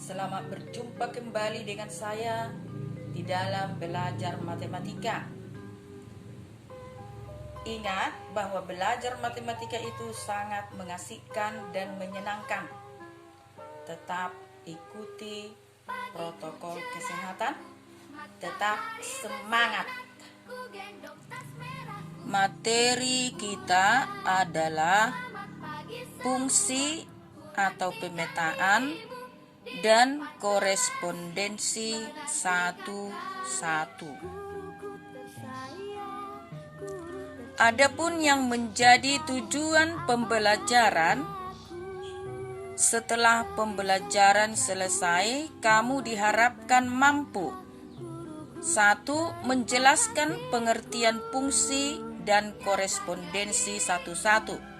Selamat berjumpa kembali dengan saya di dalam belajar matematika. Ingat bahwa belajar matematika itu sangat mengasihkan dan menyenangkan. Tetap ikuti protokol kesehatan, tetap semangat. Materi kita adalah fungsi atau pemetaan dan korespondensi satu-satu. Adapun yang menjadi tujuan pembelajaran, setelah pembelajaran selesai, kamu diharapkan mampu: 1. Menjelaskan pengertian fungsi dan korespondensi satu-satu,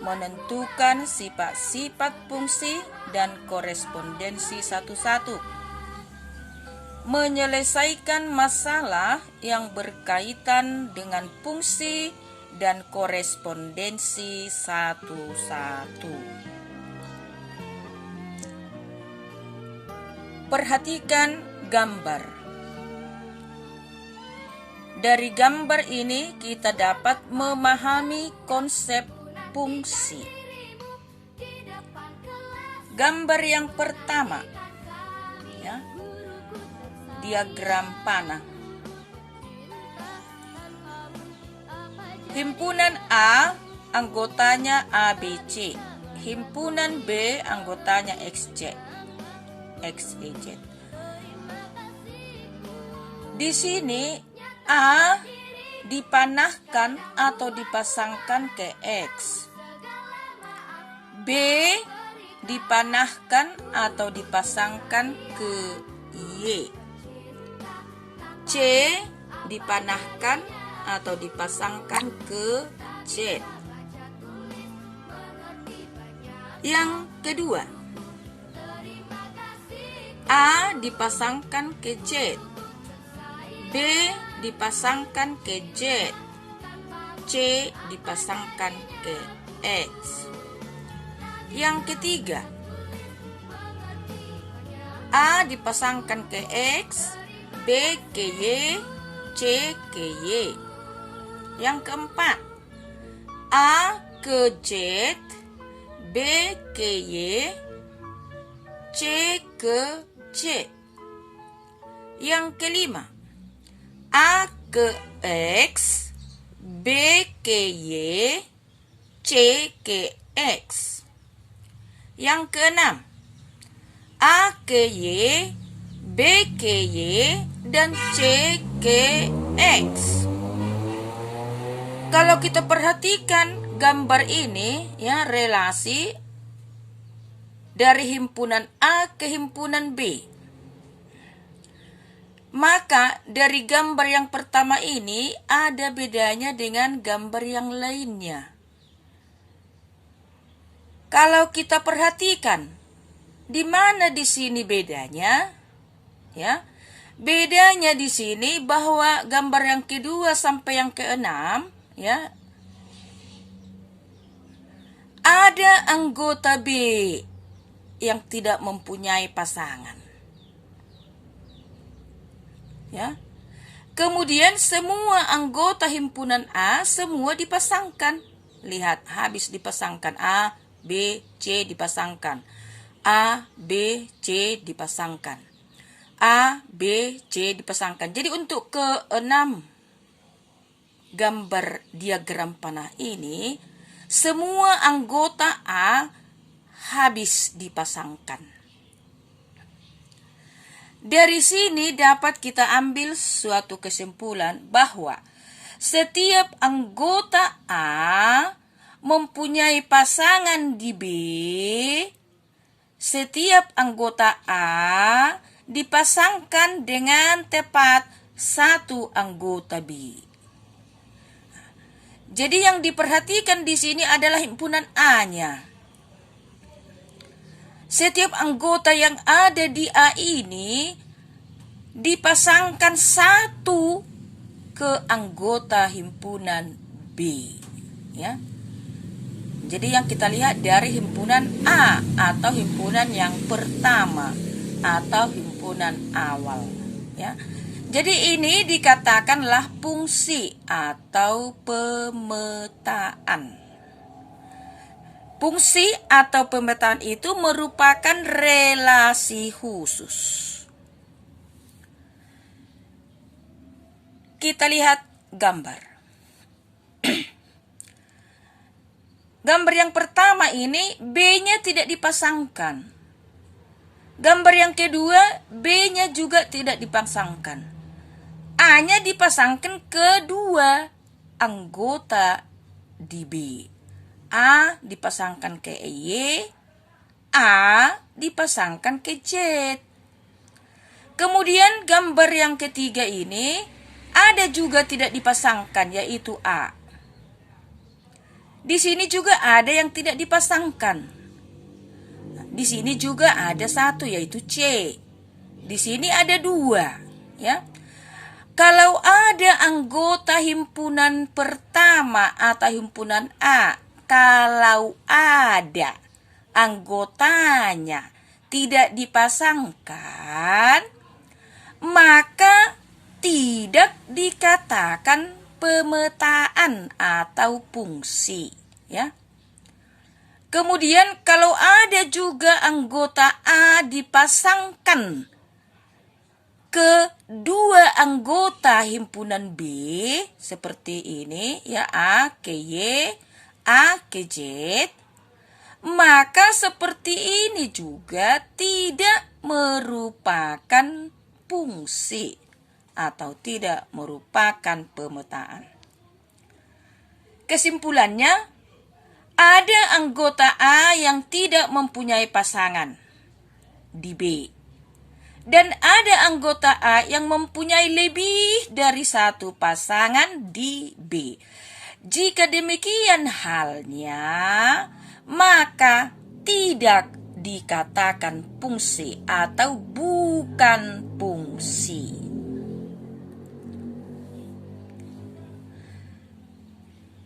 menentukan sifat-sifat fungsi dan korespondensi satu-satu, menyelesaikan masalah yang berkaitan dengan fungsi dan korespondensi satu-satu. Perhatikan gambar. Dari gambar ini kita dapat memahami konsep fungsi. Gambar yang pertama, ya, diagram panah. Himpunan A anggotanya ABC, himpunan B anggotanya XYZ. Di sini A dipanahkan atau dipasangkan ke X, B dipanahkan atau dipasangkan ke Y, C dipanahkan atau dipasangkan ke Z. Yang kedua, A dipasangkan ke Z, B dipasangkan ke Z, C dipasangkan ke X. Yang ketiga, A dipasangkan ke X, B ke Y, C ke Y. Yang keempat, A ke Z, B ke Y, C ke C. Yang kelima, A ke X, B ke Y, C ke X. Yang keenam, A ke Y, B ke Y, dan C ke X. Kalau kita perhatikan gambar ini, ya, relasi dari himpunan A ke himpunan B. Maka dari gambar yang pertama ini ada bedanya dengan gambar yang lainnya. Kalau kita perhatikan, di mana di sini bedanya? Ya, bedanya di sini bahwa gambar yang kedua sampai yang keenam, ya, ada anggota B yang tidak mempunyai pasangan. Ya. Kemudian semua anggota himpunan A semua dipasangkan. Lihat, habis dipasangkan A, B, C dipasangkan. A, B, C dipasangkan. A, B, C dipasangkan. Jadi untuk keenam gambar diagram panah ini, semua anggota A habis dipasangkan. Dari sini dapat kita ambil suatu kesimpulan bahwa setiap anggota A mempunyai pasangan di B, setiap anggota A dipasangkan dengan tepat satu anggota B. Jadi yang diperhatikan di sini adalah himpunan A-nya. Setiap anggota yang ada di A ini dipasangkan satu ke anggota himpunan B, ya. Jadi yang kita lihat dari himpunan A atau himpunan yang pertama atau himpunan awal, ya. Jadi ini dikatakanlah fungsi atau pemetaan. Fungsi atau pemetaan itu merupakan relasi khusus. Kita lihat gambar. Gambar yang pertama ini B-nya tidak dipasangkan. Gambar yang kedua B-nya juga tidak dipasangkan. A-nya dipasangkan kedua anggota di B. A dipasangkan ke Y, A dipasangkan ke Z. Kemudian gambar yang ketiga ini ada juga tidak dipasangkan, yaitu A. Di sini juga ada yang tidak dipasangkan. Di sini juga ada satu, yaitu C. Di sini ada dua, ya. Kalau ada anggota himpunan pertama atau himpunan A, kalau ada anggotanya tidak dipasangkan, maka tidak dikatakan pemetaan atau fungsi, ya. Kemudian kalau ada juga anggota A dipasangkan ke dua anggota himpunan B seperti ini, ya, A ke Y, A ke Z, maka seperti ini juga tidak merupakan fungsi atau tidak merupakan pemetaan. Kesimpulannya, ada anggota A yang tidak mempunyai pasangan di B, dan ada anggota A yang mempunyai lebih dari satu pasangan di B. Jika demikian halnya, maka tidak dikatakan fungsi atau bukan fungsi.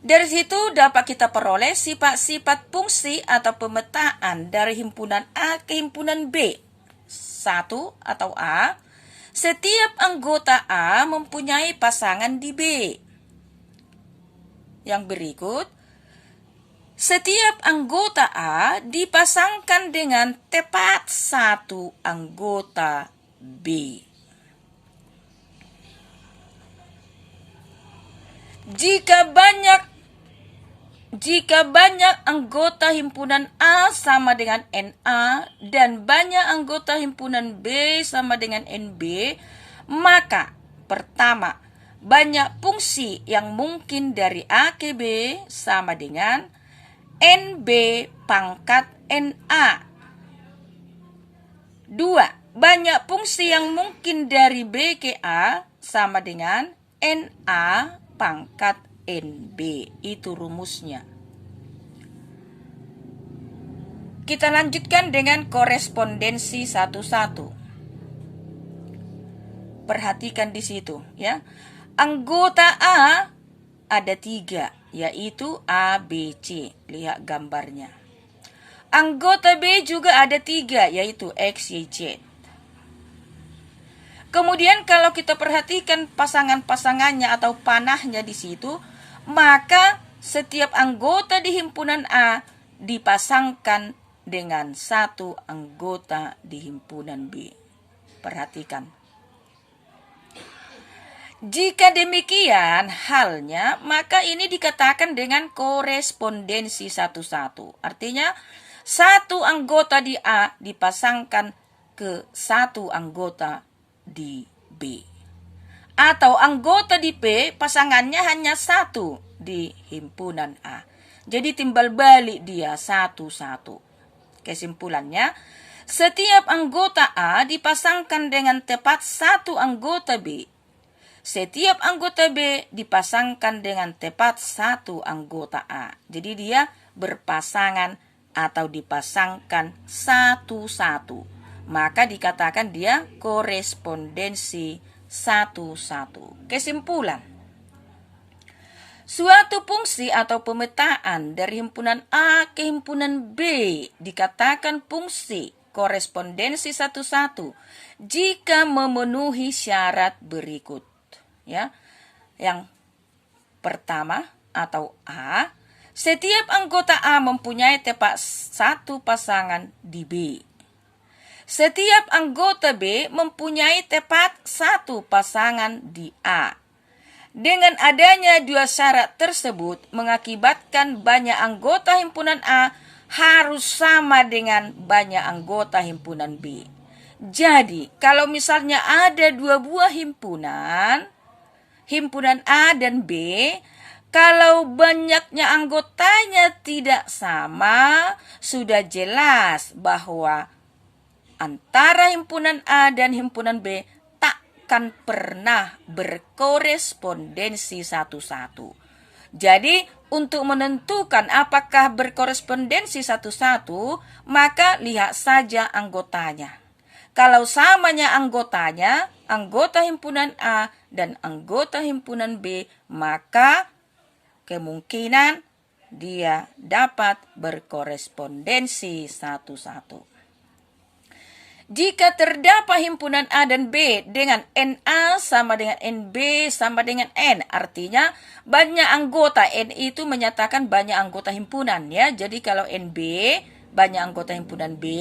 Dari situ dapat kita peroleh sifat-sifat fungsi atau pemetaan dari himpunan A ke himpunan B. 1 atau A, setiap anggota A mempunyai pasangan di B. Yang berikut, setiap anggota A dipasangkan dengan tepat satu anggota B. Jika banyak anggota himpunan A sama dengan NA dan banyak anggota himpunan B sama dengan NB, maka pertama, banyak fungsi yang mungkin dari A ke B sama dengan NB pangkat NA. 2. Banyak fungsi yang mungkin dari B ke A sama dengan NA pangkat NB. Itu rumusnya. Kita lanjutkan dengan korespondensi satu-satu. Perhatikan di situ, ya. Anggota A ada 3, yaitu A, B, C. Lihat gambarnya. Anggota B juga ada 3, yaitu X, Y, Z. Kemudian kalau kita perhatikan pasangan-pasangannya atau panahnya di situ, maka setiap anggota di himpunan A dipasangkan dengan satu anggota di himpunan B. Perhatikan. Jika demikian halnya, maka ini dikatakan dengan korespondensi satu-satu. Artinya, satu anggota di A dipasangkan ke satu anggota di B. Atau anggota di B pasangannya hanya satu di himpunan A. Jadi timbal balik dia satu-satu. Kesimpulannya, setiap anggota A dipasangkan dengan tepat satu anggota B. Setiap anggota B dipasangkan dengan tepat satu anggota A. Jadi dia berpasangan atau dipasangkan satu-satu. Maka dikatakan dia korespondensi satu-satu. Kesimpulan, Suatu fungsi atau pemetaan dari himpunan A ke himpunan B dikatakan fungsi korespondensi satu-satu jika memenuhi syarat berikut. Ya. Yang pertama atau A, setiap anggota A mempunyai tepat satu pasangan di B. Setiap anggota B mempunyai tepat satu pasangan di A. Dengan adanya dua syarat tersebut mengakibatkan banyak anggota himpunan A harus sama dengan banyak anggota himpunan B. Jadi, kalau misalnya ada dua buah himpunan A dan B, kalau banyaknya anggotanya tidak sama, sudah jelas bahwa antara himpunan A dan himpunan B takkan pernah berkorespondensi satu-satu. Jadi, untuk menentukan apakah berkorespondensi satu-satu, maka lihat saja anggotanya. Kalau samanya anggotanya, anggota himpunan A dan anggota himpunan B, maka kemungkinan dia dapat berkorespondensi satu-satu. Jika terdapat himpunan A dan B dengan NA sama dengan NB sama dengan N, artinya banyak anggota. N itu menyatakan banyak anggota himpunan, ya. Jadi kalau NB banyak anggota himpunan B,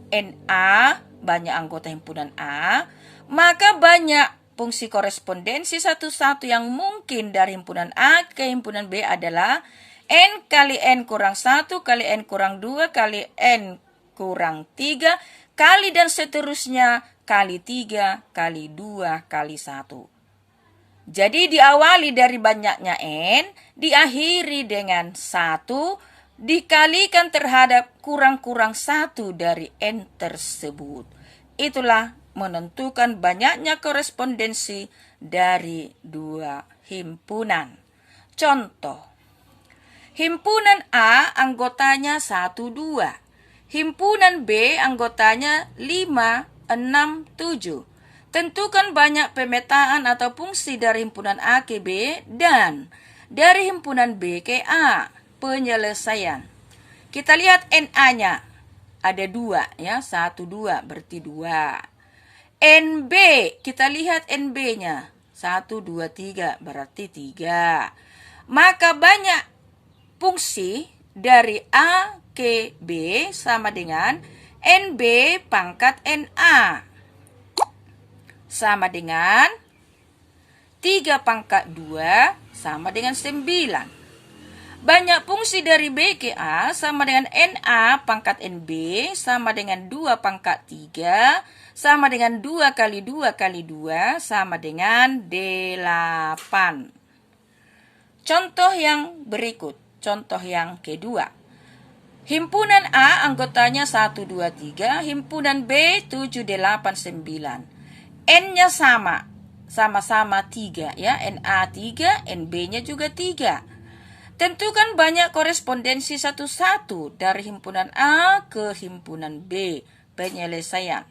NA banyak anggota himpunan A, maka banyak fungsi korespondensi satu-satu yang mungkin dari himpunan A ke himpunan B adalah N kali N kurang 1 kali N kurang 2 kali N kurang 3 kali dan seterusnya kali 3 kali 2 kali 1. Jadi diawali dari banyaknya N, diakhiri dengan 1, dikalikan terhadap kurang-kurang 1 dari N tersebut. Itulah menentukan banyaknya korespondensi dari dua himpunan. Contoh, himpunan A anggotanya 1, 2. Himpunan B anggotanya 5, 6, 7. Tentukan banyak pemetaan atau fungsi dari himpunan A ke B dan dari himpunan B ke A. Penyelesaian. Kita lihat NA-nya. Ada 2, ya. 1, 2 berarti 2. NB, kita lihat NB-nya. 1, 2, 3 berarti 3. Maka banyak fungsi dari A ke B sama dengan NB pangkat NA. Sama dengan 3 pangkat 2 sama dengan 9. Banyak fungsi dari B ke A sama dengan NA pangkat NB sama dengan 2 pangkat 3 sama dengan 2 kali 2 kali 2 sama dengan 8. Contoh yang berikut. Contoh yang kedua. Himpunan A anggotanya 1, 2, 3. Himpunan B 7, 8, 9. N-nya sama. Sama-sama 3, ya. NA 3, NB-nya juga 3. Tentukan banyak korespondensi satu-satu dari himpunan A ke himpunan B. Penyelesaian.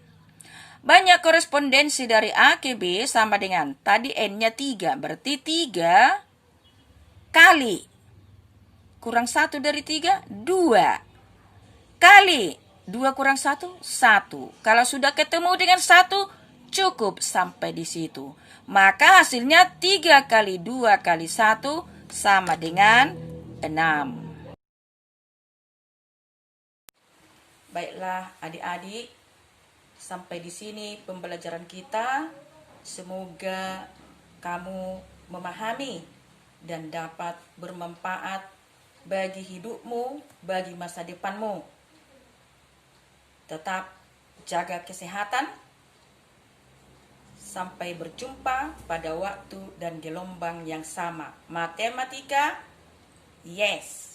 Banyak korespondensi dari A ke B sama dengan tadi N-nya 3. Berarti 3 kali kurang 1 dari 3, 2. Kali 2 kurang 1, 1. Kalau sudah ketemu dengan 1, cukup sampai di situ. Maka hasilnya 3 kali 2 kali 1 sama dengan 6. Baiklah adik-adik, sampai di sini pembelajaran kita. Semoga kamu memahami dan dapat bermanfaat bagi hidupmu, bagi masa depanmu. Tetap jaga kesehatan. Sampai berjumpa pada waktu dan gelombang yang sama. Matematika, yes.